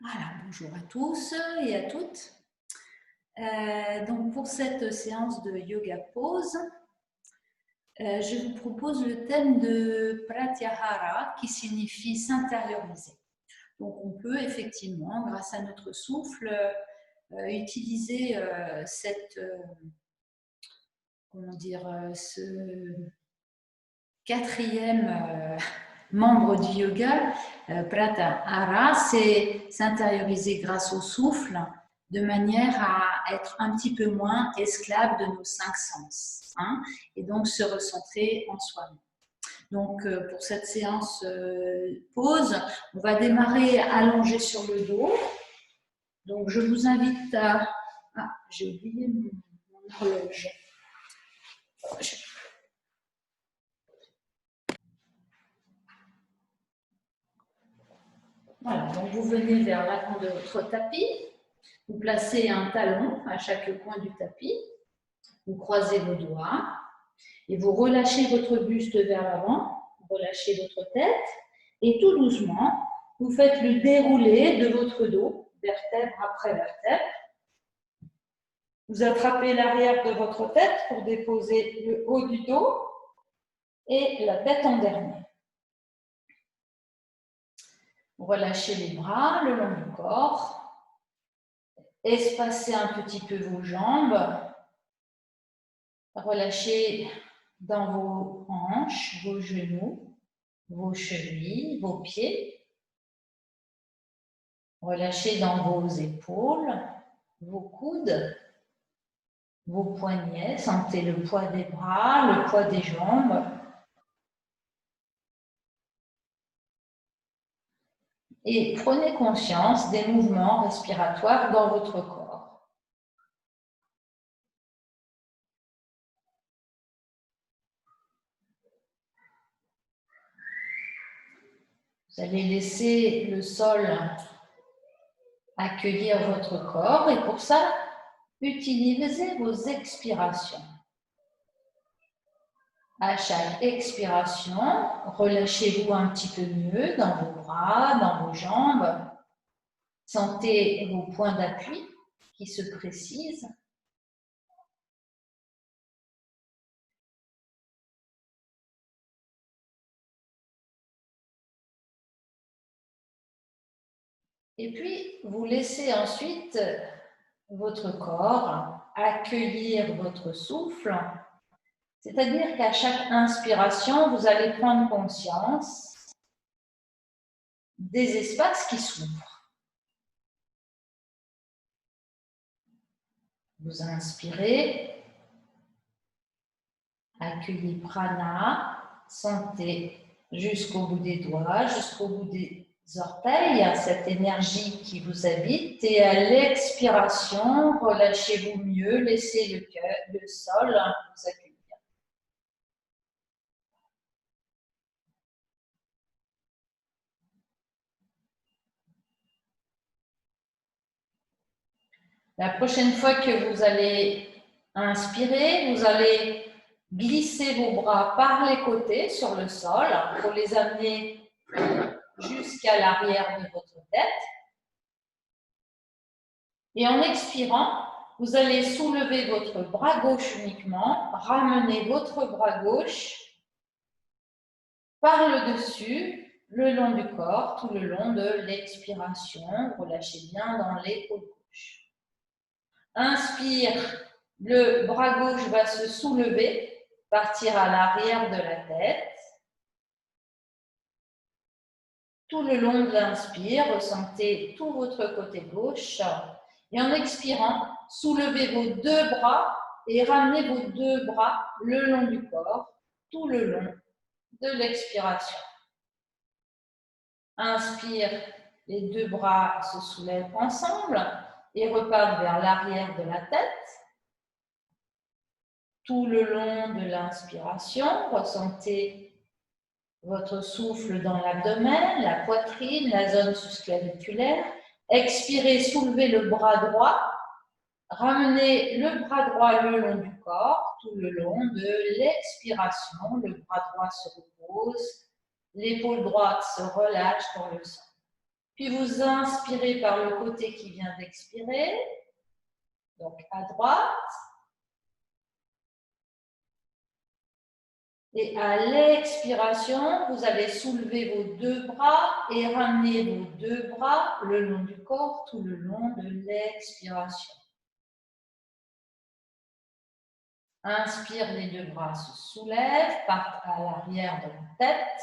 Voilà, bonjour à tous et à toutes. Donc pour cette séance de yoga pose, je vous propose le thème de Pratyahara qui signifie s'intérioriser. Donc on peut effectivement, grâce à notre souffle, utiliser ce quatrième membre du yoga, Pratyahara, c'est s'intérioriser grâce au souffle de manière à être un petit peu moins esclave de nos cinq sens, hein, et donc se recentrer en soi-même. Donc pour cette séance pause, on va démarrer allongé sur le dos. Donc je vous invite à... Ah, j'ai oublié mon horloge. Voilà, donc vous venez vers l'avant de votre tapis, vous placez un talon à chaque coin du tapis, vous croisez vos doigts et vous relâchez votre buste vers l'avant, vous relâchez votre tête et tout doucement, vous faites le déroulé de votre dos, vertèbre après vertèbre. Vous attrapez l'arrière de votre tête pour déposer le haut du dos et la tête en dernier. Relâchez les bras le long du corps. Espacez un petit peu vos jambes. Relâchez dans vos hanches, vos genoux, vos chevilles, vos pieds. Relâchez dans vos épaules, vos coudes, vos poignets. Sentez le poids des bras, le poids des jambes. Et prenez conscience des mouvements respiratoires dans votre corps. Vous allez laisser le sol accueillir votre corps et pour ça, utilisez vos expirations. À chaque expiration, relâchez-vous un petit peu mieux dans vos bras, dans vos jambes. Sentez vos points d'appui qui se précisent. Et puis, vous laissez ensuite votre corps accueillir votre souffle. C'est-à-dire qu'à chaque inspiration, vous allez prendre conscience des espaces qui s'ouvrent. Vous inspirez, accueillez prana, sentez jusqu'au bout des doigts, jusqu'au bout des orteils, cette énergie qui vous habite. Et à l'expiration, relâchez-vous mieux, laissez le sol vous accueillir. La prochaine fois que vous allez inspirer, vous allez glisser vos bras par les côtés sur le sol pour les amener jusqu'à l'arrière de votre tête. Et en expirant, vous allez soulever votre bras gauche uniquement, ramener votre bras gauche par le dessus, le long du corps, tout le long de l'expiration. Relâchez bien dans l'épaule gauche. Inspire, le bras gauche va se soulever, partir à l'arrière de la tête. Tout le long de l'inspire, ressentez tout votre côté gauche. Et en expirant, soulevez vos deux bras et ramenez vos deux bras le long du corps, tout le long de l'expiration. Inspire, les deux bras se soulèvent ensemble et repartent vers l'arrière de la tête. Tout le long de l'inspiration, ressentez votre souffle dans l'abdomen, la poitrine, la zone sous-claviculaire. Expirez, soulevez le bras droit. Ramenez le bras droit le long du corps, tout le long de l'expiration. Le bras droit se repose, l'épaule droite se relâche dans le sol. Puis vous inspirez par le côté qui vient d'expirer. Donc à droite. Et à l'expiration, vous allez soulever vos deux bras et ramener vos deux bras le long du corps, tout le long de l'expiration. Inspire, les deux bras se soulèvent, partent à l'arrière de la tête.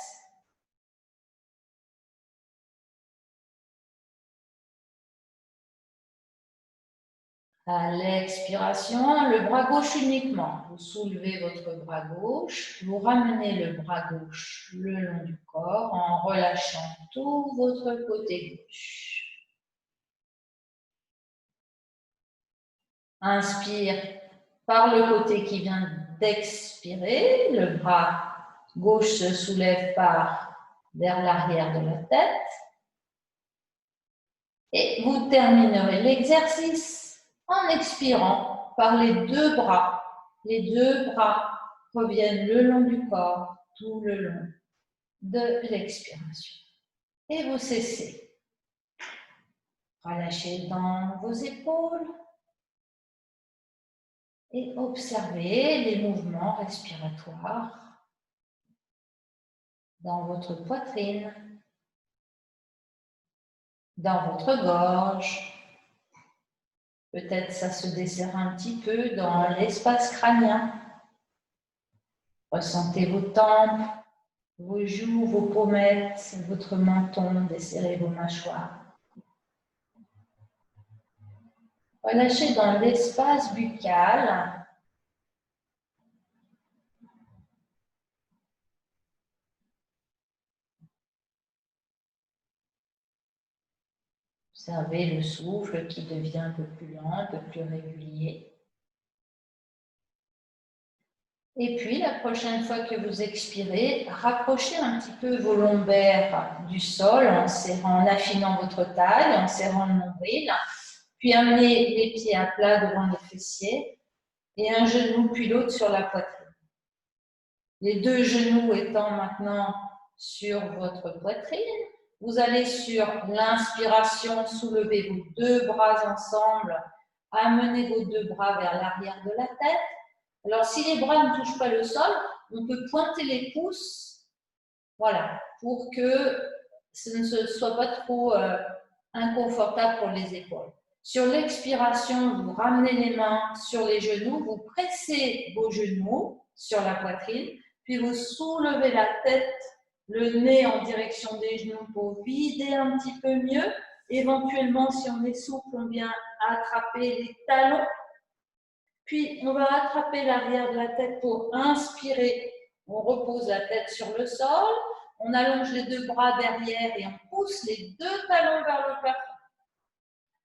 À l'expiration, le bras gauche uniquement. Vous soulevez votre bras gauche, vous ramenez le bras gauche le long du corps en relâchant tout votre côté gauche. Inspire par le côté qui vient d'expirer, le bras gauche se soulève vers l'arrière de la tête. Et vous terminerez l'exercice en expirant par les deux bras. Les deux bras reviennent le long du corps, tout le long de l'expiration. Et vous cessez. Relâchez dans vos épaules. Et observez les mouvements respiratoires dans votre poitrine, dans votre gorge. Peut-être ça se desserre un petit peu dans l'espace crânien. Ressentez vos tempes, vos joues, vos pommettes, votre menton, desserrez vos mâchoires. Relâchez dans l'espace buccal. Observez le souffle qui devient un peu plus lent, un peu plus régulier. Et puis, la prochaine fois que vous expirez, rapprochez un petit peu vos lombaires du sol en affinant votre taille, en serrant le nombril. Puis amenez les pieds à plat devant les fessiers et un genou puis l'autre sur la poitrine. Les deux genoux étant maintenant sur votre poitrine, vous allez sur l'inspiration, soulever vos deux bras ensemble, amener vos deux bras vers l'arrière de la tête. Alors, si les bras ne touchent pas le sol, on peut pointer les pouces, voilà, pour que ce ne soit pas trop inconfortable pour les épaules. Sur l'expiration, vous ramenez les mains sur les genoux, vous pressez vos genoux sur la poitrine, puis vous soulevez la tête, le nez en direction des genoux pour vider un petit peu mieux. Éventuellement, si on est souple, on vient attraper les talons. Puis, on va attraper l'arrière de la tête pour inspirer. On repose la tête sur le sol. On allonge les deux bras derrière et on pousse les deux talons vers le plafond.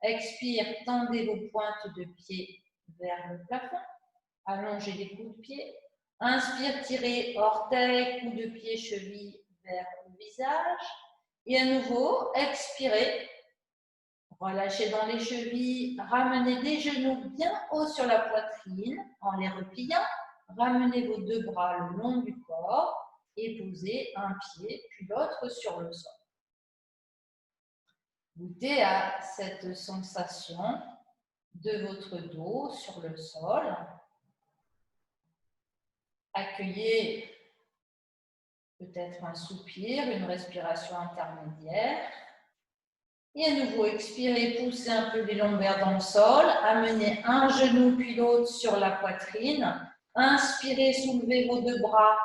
Expire, tendez vos pointes de pied vers le plafond. Allongez les coups de pied. Inspire, tirez orteils, coups de pied, cheville vers le visage. Et à nouveau, expirez. Relâchez dans les chevilles, ramenez les genoux bien haut sur la poitrine en les repliant. Ramenez vos deux bras le long du corps et posez un pied puis l'autre sur le sol. Goûtez à cette sensation de votre dos sur le sol. Accueillez peut-être un soupir, une respiration intermédiaire. Et à nouveau, expirez, poussez un peu les lombaires dans le sol. Amenez un genou puis l'autre sur la poitrine. Inspirez, soulevez vos deux bras.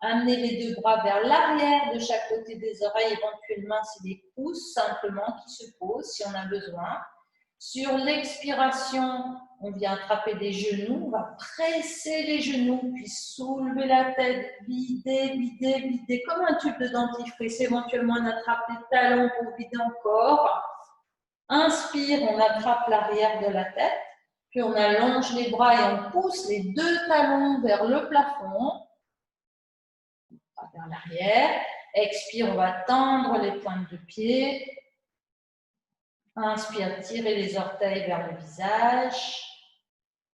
Amenez les deux bras vers l'arrière de chaque côté des oreilles. Éventuellement, c'est des pouces simplement qui se posent si on a besoin. Sur l'expiration, on vient attraper des genoux. On va presser les genoux, puis soulever la tête, vider, vider, vider, comme un tube de dentifrice. Éventuellement, on attrape les talons pour vider encore. Inspire, on attrape l'arrière de la tête, puis on allonge les bras et on pousse les deux talons vers le plafond, vers l'arrière. Expire, on va tendre les pointes de pied. Inspire, tirez les orteils vers le visage.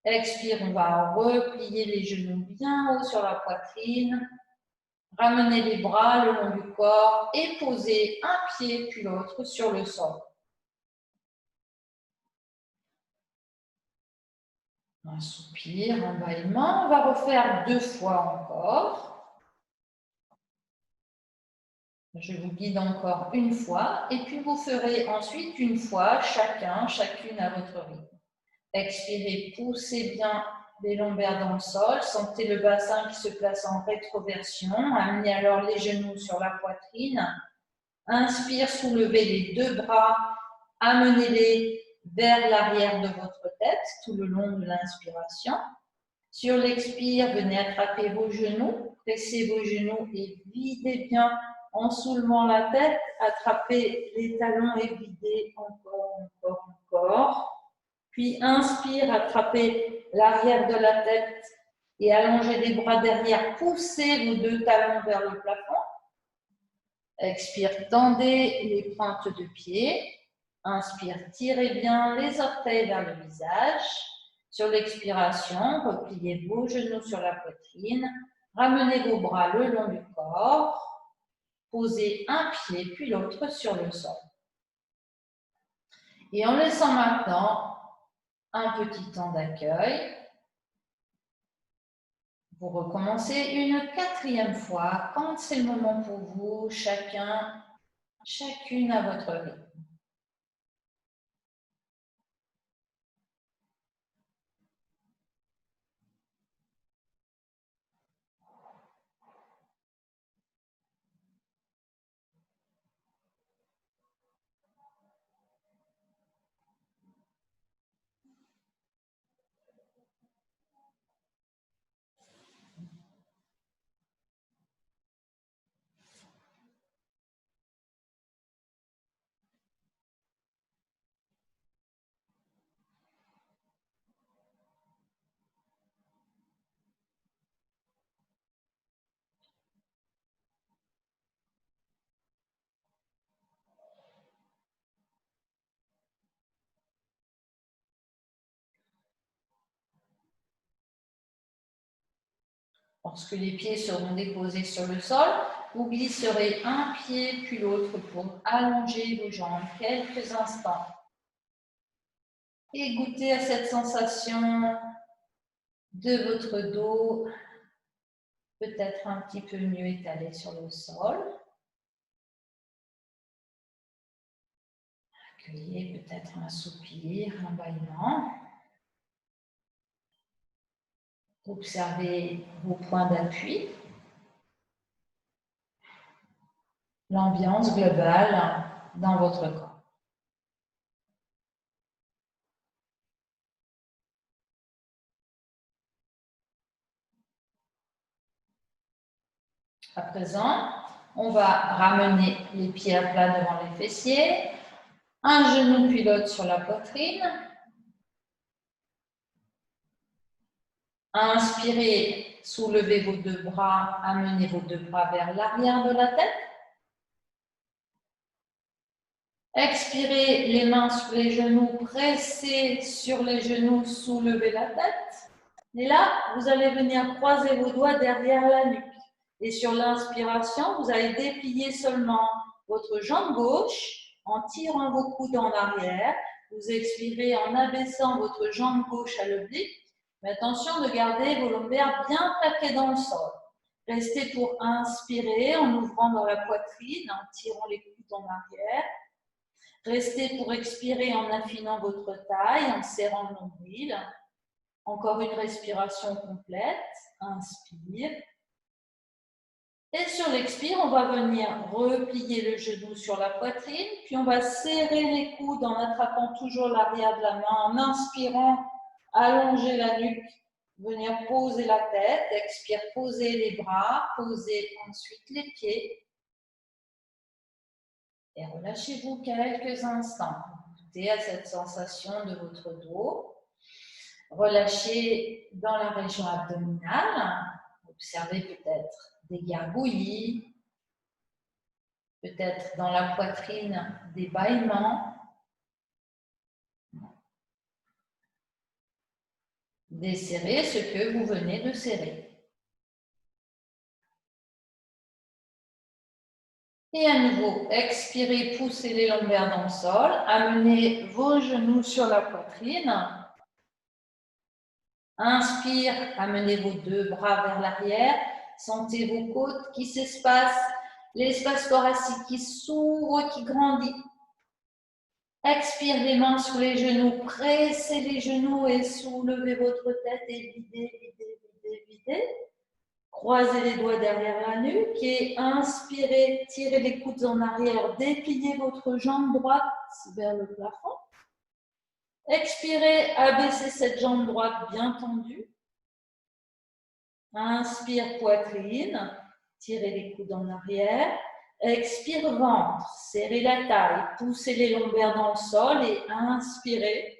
Expire, on va replier les genoux bien haut sur la poitrine. Ramenez les bras le long du corps et posez un pied puis l'autre sur le sol. Un soupir, un bâillement. On va refaire 2 fois encore. Je vous guide encore une fois et puis vous ferez ensuite une fois chacune à votre rythme. Expirez, poussez bien les lombaires dans le sol. Sentez le bassin qui se place en rétroversion. Amenez alors les genoux sur la poitrine. Inspire, soulevez les 2 bras. Amenez-les vers l'arrière de votre tête tout le long de l'inspiration. Sur l'expire, venez attraper vos genoux, pressez vos genoux et videz bien en soulevant la tête. Attrapez les talons et videz encore. Puis inspire, attrapez l'arrière de la tête et allongez les bras derrière. Poussez vos 2 talons vers le plafond. Expire, tendez les pointes de pied. Inspire, tirez bien les orteils vers le visage. Sur l'expiration, repliez vos genoux sur la poitrine. Ramenez vos bras le long du corps. Posez un pied puis l'autre sur le sol. Et en laissant maintenant un petit temps d'accueil, vous recommencez une 4e fois quand c'est le moment pour vous, chacune à votre rythme. Lorsque les pieds seront déposés sur le sol, vous glisserez un pied puis l'autre pour allonger vos jambes quelques instants. Et goûtez à cette sensation de votre dos, peut-être un petit peu mieux étalé sur le sol. Accueillez peut-être un soupir, un bâillement. Observez vos points d'appui, l'ambiance globale dans votre corps. À présent, on va ramener les pieds à plat devant les fessiers, un genou puis l'autre sur la poitrine. Inspirez, soulevez vos 2 bras, amenez vos 2 bras vers l'arrière de la tête. Expirez, les mains sur les genoux, pressez sur les genoux, soulevez la tête. Et là, vous allez venir croiser vos doigts derrière la nuque. Et sur l'inspiration, vous allez déplier seulement votre jambe gauche en tirant vos coudes en arrière. Vous expirez en abaissant votre jambe gauche à l'oblique. Mais attention de garder vos lombaires bien plaqués dans le sol. Restez pour inspirer en ouvrant dans la poitrine, en tirant les coudes en arrière. Restez pour expirer en affinant votre taille, en serrant le nombril. Encore une respiration complète. Inspire. Et sur l'expire, on va venir replier le genou sur la poitrine, puis on va serrer les coudes en attrapant toujours l'arrière de la main, en inspirant, allonger la nuque, venir poser la tête, expire, poser les bras, poser ensuite les pieds. Et relâchez-vous quelques instants. Goûtez à cette sensation de votre dos. Relâchez dans la région abdominale. Observez peut-être des gargouillis, peut-être dans la poitrine des bâillements. Desserrez ce que vous venez de serrer. Et à nouveau, expirez, poussez les lombaires dans le sol. Amenez vos genoux sur la poitrine. Inspire, amenez vos deux bras vers l'arrière. Sentez vos côtes qui s'espacent, l'espace thoracique qui s'ouvre, qui grandit. Expire, les mains sur les genoux, pressez les genoux et soulevez votre tête et videz, videz, videz, videz. Croisez les doigts derrière la nuque et inspirez, tirez les coudes en arrière, dépliez votre jambe droite vers le plafond. Expirez, abaissez cette jambe droite bien tendue. Inspire, poitrine, tirez les coudes en arrière. Expire, ventre, serrez la taille, poussez les lombaires dans le sol et inspirez.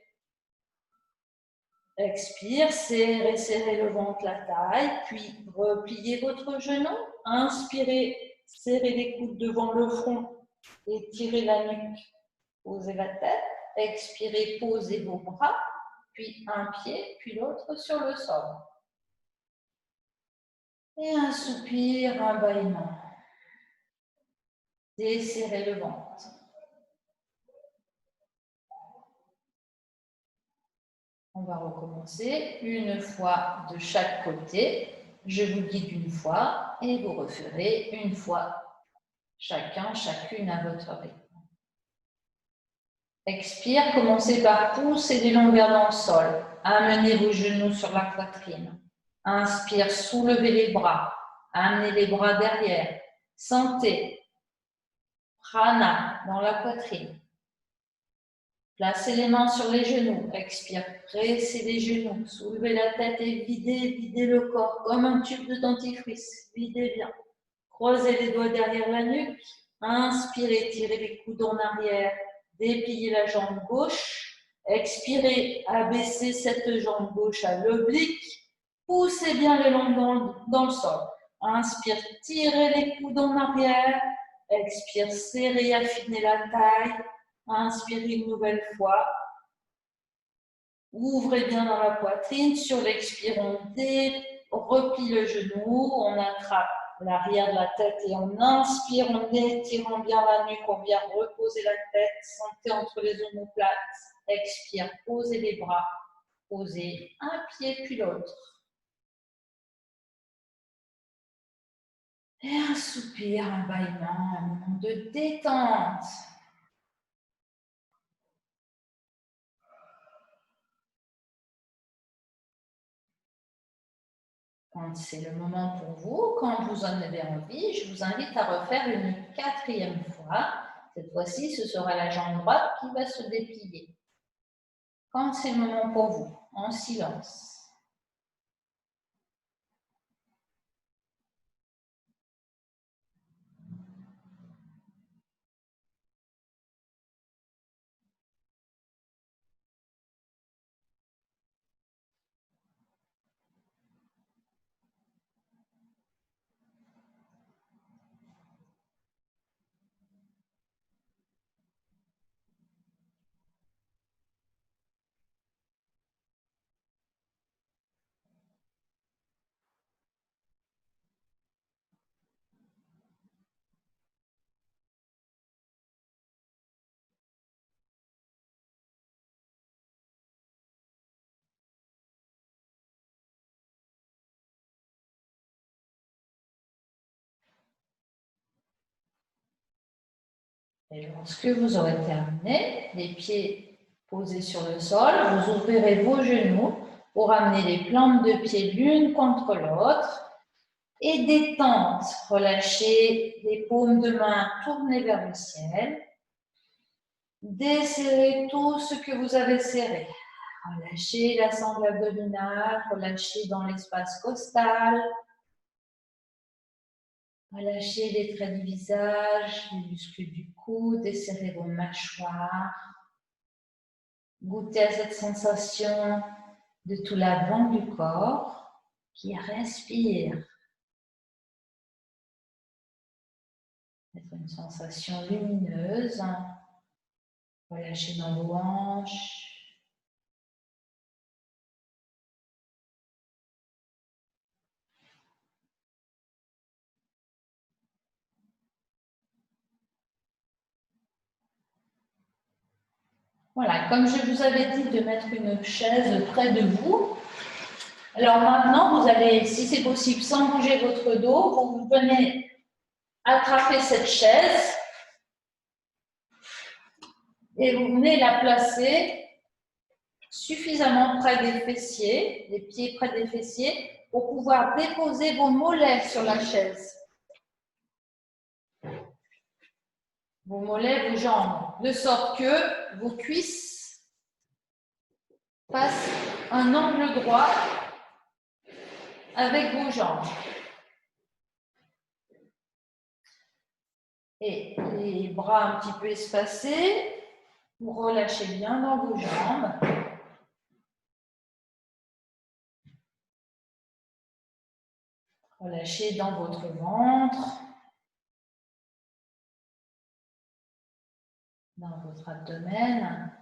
Expire, serrez, serrez le ventre, la taille, puis repliez votre genou. Inspirez, serrez les coudes devant le front et tirez la nuque, posez la tête. Expirez, posez vos bras, puis un pied, puis l'autre sur le sol. Et un soupir, un bâillement. Desserrez le ventre. On va recommencer une fois de chaque côté. Je vous guide une fois et vous referez une fois chacun, chacune à votre rythme. Expire, commencez par pousser les lombaires dans le sol. Amenez vos genoux sur la poitrine. Inspire, soulevez les bras. Amenez les bras derrière. Sentez prana dans la poitrine. Placez les mains sur les genoux. Expire, pressez les genoux. Soulevez la tête et videz, videz le corps comme un tube de dentifrice. Videz bien. Croisez les doigts derrière la nuque. Inspirez, tirez les coudes en arrière. Dépliez la jambe gauche. Expirez, abaissez cette jambe gauche à l'oblique. Poussez bien les jambes dans le sol. Inspire, tirez les coudes en arrière. Expire, serrez, affinez la taille. Inspirez une nouvelle fois. Ouvrez bien dans la poitrine. Sur l'expire, on replie le genou. On attrape l'arrière de la tête et on inspire en étirant bien la nuque. On vient reposer la tête. Sentez entre les omoplates. Expire, posez les bras. Posez un pied puis l'autre. Et un soupir, un bâillement, un moment de détente. Quand c'est le moment pour vous, quand vous en avez envie, je vous invite à refaire une 4e fois. Cette fois-ci, ce sera la jambe droite qui va se déplier. Quand c'est le moment pour vous, en silence. Et lorsque vous aurez terminé, les pieds posés sur le sol, vous ouvrirez vos genoux pour amener les plantes de pied l'une contre l'autre. Et détente, relâchez les paumes de main tournées vers le ciel. Desserrez tout ce que vous avez serré. Relâchez la sangle abdominale, relâchez dans l'espace costal. Relâchez les traits du visage, les muscles du cou, desserrez vos mâchoires. Goûtez à cette sensation de tout l'avant du corps qui respire. C'est une sensation lumineuse. Relâchez dans vos hanches. Voilà, comme je vous avais dit de mettre une chaise près de vous. Alors maintenant, vous allez, si c'est possible, sans bouger votre dos, vous venez attraper cette chaise et vous venez la placer suffisamment près des fessiers, les pieds près des fessiers, pour pouvoir déposer vos mollets sur la chaise. Vos mollets, vos jambes, de sorte que vos cuisses fassent un angle droit avec vos jambes. Et les bras un petit peu espacés, vous relâchez bien dans vos jambes. Relâchez dans votre ventre, dans votre abdomen.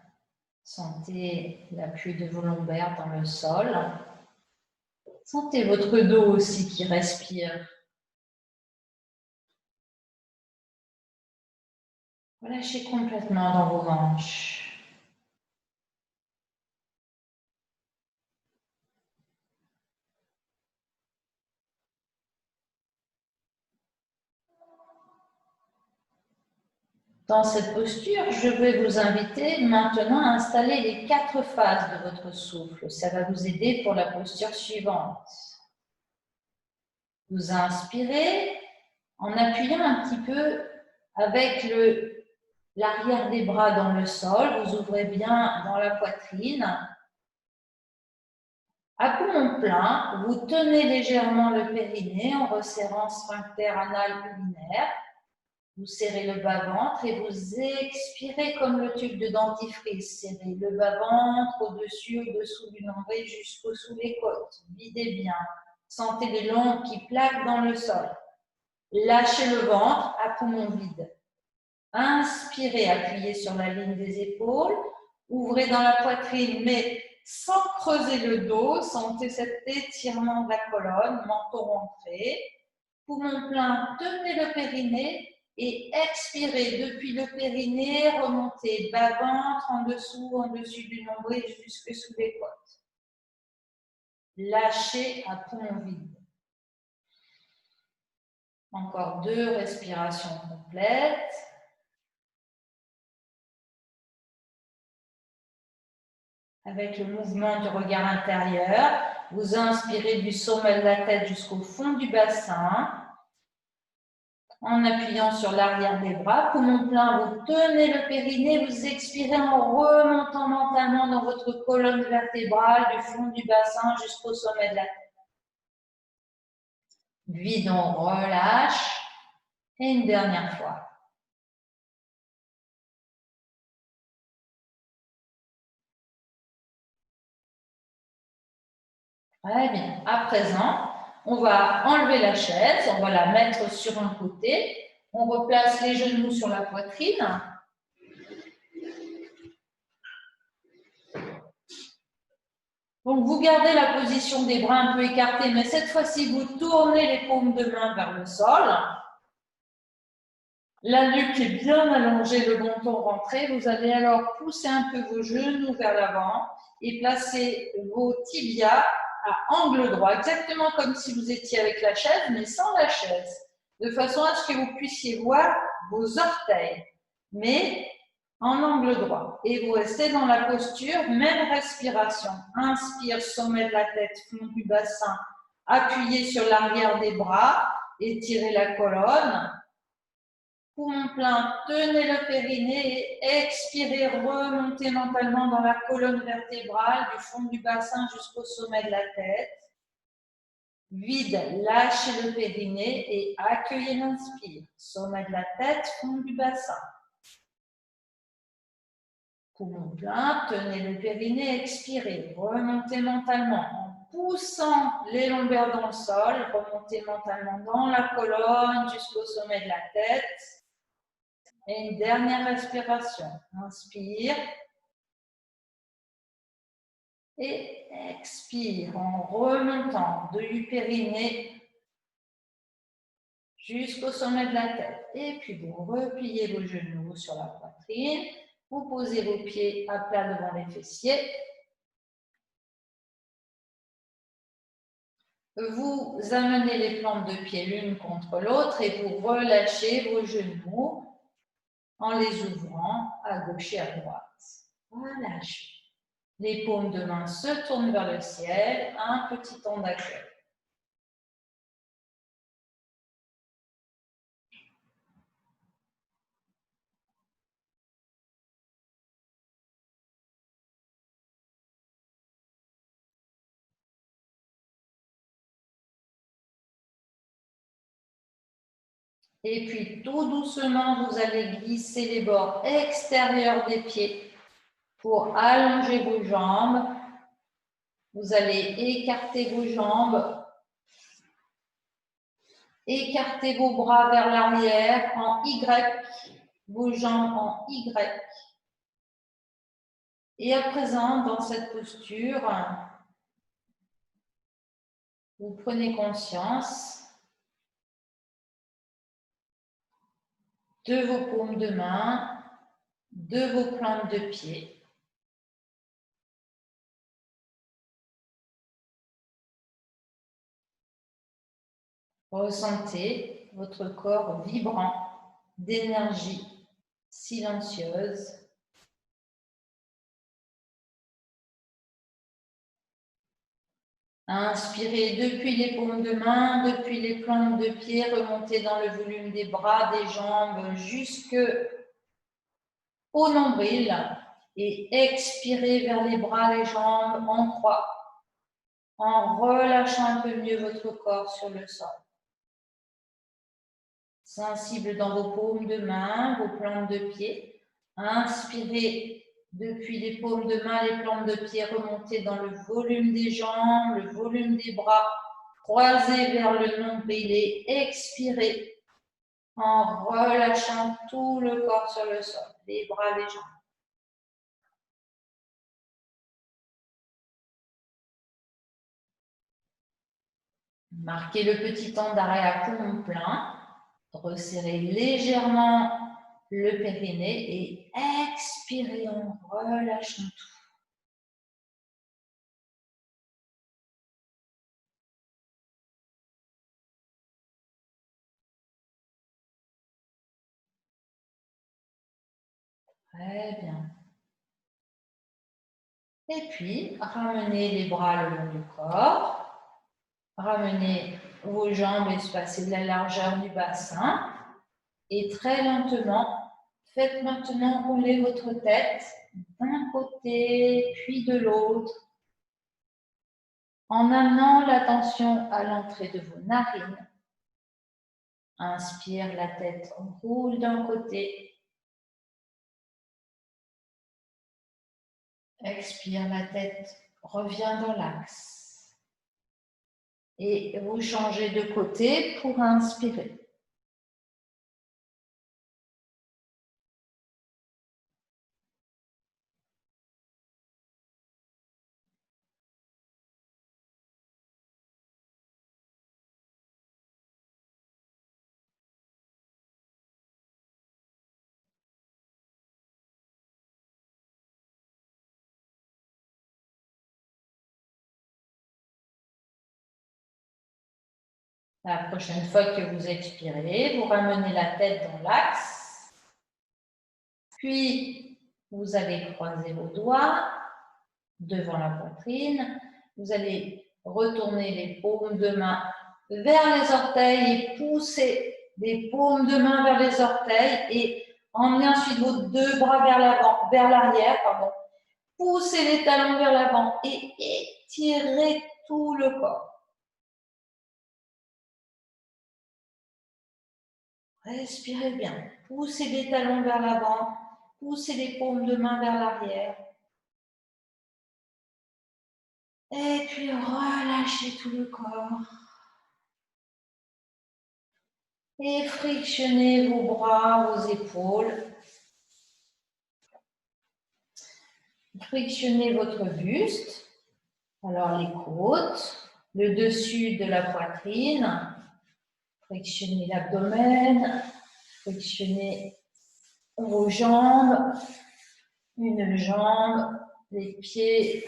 Sentez l'appui de vos lombaires dans le sol. Sentez votre dos aussi qui respire. Relâchez complètement dans vos hanches. Dans cette posture, je vais vous inviter maintenant à installer les 4 phases de votre souffle. Ça va vous aider pour la posture suivante. Vous inspirez en appuyant un petit peu avec l'arrière des bras dans le sol. Vous ouvrez bien dans la poitrine. À poumon plein, vous tenez légèrement le périnée en resserrant sphincter anal urinaire. Vous serrez le bas-ventre et vous expirez comme le tube de dentifrice. Serrez le bas-ventre au-dessus, au-dessous du nombril jusqu'au-dessous des côtes. Videz bien. Sentez les longs qui plaquent dans le sol. Lâchez le ventre à poumon vide. Inspirez, appuyez sur la ligne des épaules. Ouvrez dans la poitrine, mais sans creuser le dos. Sentez cet étirement de la colonne, menton rentré. Poumon plein, tenez le périnée. Et expirez depuis le périnée, remontez bas-ventre, en dessus du nombril jusque sous les côtes. Lâchez à poumon vide. Encore 2 respirations complètes. Avec le mouvement du regard intérieur, vous inspirez du sommet de la tête jusqu'au fond du bassin. En appuyant sur l'arrière des bras, poumon plein, vous tenez le périnée, vous expirez en remontant mentalement dans votre colonne vertébrale du fond du bassin jusqu'au sommet de la tête. Vide, on relâche. Et une dernière fois. Très bien. À présent, on va enlever la chaise, on va la mettre sur un côté. On replace les genoux sur la poitrine. Donc, vous gardez la position des bras un peu écartés, mais cette fois-ci, vous tournez les paumes de main vers le sol. La nuque est bien allongée, le menton rentré. Vous allez alors pousser un peu vos genoux vers l'avant et placer vos tibias à angle droit, exactement comme si vous étiez avec la chaise, mais sans la chaise, de façon à ce que vous puissiez voir vos orteils, mais en angle droit. Et vous restez dans la posture, même respiration. Inspire, sommet de la tête, fond du bassin. Appuyez sur l'arrière des bras, étirez la colonne. Poumon plein, tenez le périnée et expirez, remontez mentalement dans la colonne vertébrale du fond du bassin jusqu'au sommet de la tête. Vide, lâchez le périnée et accueillez l'inspire. Sommet de la tête, fond du bassin. Poumon plein, tenez le périnée, expirez, remontez mentalement en poussant les lombaires dans le sol, remontez mentalement dans la colonne jusqu'au sommet de la tête. Et une dernière respiration. Inspire. Et expire en remontant du périnée jusqu'au sommet de la tête. Et puis vous repliez vos genoux sur la poitrine. Vous posez vos pieds à plat devant les fessiers. Vous amenez les plantes de pied l'une contre l'autre et vous relâchez vos genoux en les ouvrant à gauche et à droite. Relâchez. Les paumes de main se tournent vers le ciel, un petit temps d'accueil. Et puis tout doucement, vous allez glisser les bords extérieurs des pieds pour allonger vos jambes. Vous allez écarter vos jambes, écarter vos bras vers l'arrière en Y, vos jambes en Y. Et à présent, dans cette posture, vous prenez conscience de vos paumes de main, de vos plantes de pied. Ressentez votre corps vibrant d'énergie silencieuse. Inspirez depuis les paumes de main, depuis les plantes de pied, remontez dans le volume des bras, des jambes, jusque au nombril. Et expirez vers les bras, les jambes en croix, en relâchant un peu mieux votre corps sur le sol. Sensible dans vos paumes de main, vos plantes de pied. Inspirez depuis les paumes de main, les plantes de pied, remontez dans le volume des jambes, le volume des bras, croisez vers le nombril et expirez en relâchant tout le corps sur le sol, les bras, les jambes. Marquez le petit temps d'arrêt à poumon plein. Resserrez légèrement le périnée et expirez en relâchant tout. Très bien. Et puis, ramenez les bras le long du corps. Ramenez vos jambes espacées de la largeur du bassin. Et très lentement, faites maintenant rouler votre tête d'un côté puis de l'autre en amenant l'attention à l'entrée de vos narines. Inspire, la tête roule d'un côté. Expire, la tête revient dans l'axe. Et vous changez de côté pour inspirer. La prochaine fois que vous expirez, vous ramenez la tête dans l'axe. Puis, vous allez croiser vos doigts devant la poitrine. Vous allez retourner les paumes de main vers les orteils et pousser les paumes de main vers les orteils et emmenez ensuite vos deux bras vers l'avant, vers l'arrière, pardon. Poussez les talons vers l'avant et étirez tout le corps. Respirez bien. Poussez les talons vers l'avant. Poussez les paumes de main vers l'arrière. Et puis relâchez tout le corps. Et frictionnez vos bras, vos épaules. Frictionnez votre buste. Alors les côtes, le dessus de la poitrine. Frictionnez l'abdomen. Frictionnez vos jambes. une jambe, les pieds,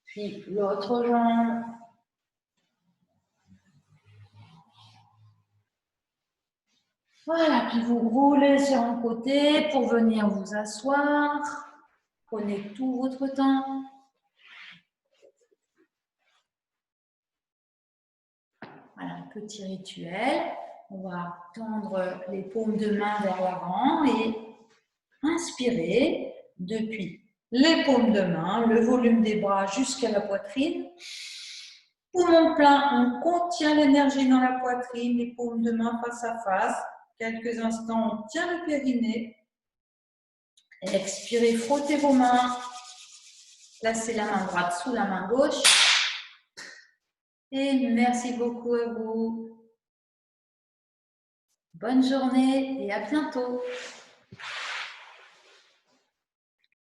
puis l'autre jambe. Voilà, puis vous roulez sur un côté pour venir vous asseoir. Prenez tout votre temps. Voilà, un petit rituel. On va tendre les paumes de main vers l'avant et inspirer depuis les paumes de main, le volume des bras jusqu'à la poitrine. Poumon plein, on contient l'énergie dans la poitrine, les paumes de main face à face. Quelques instants, on tient le périnée. Expirez, frottez vos mains. Placez la main droite sous la main gauche. Et merci beaucoup à vous. Bonne journée et à bientôt.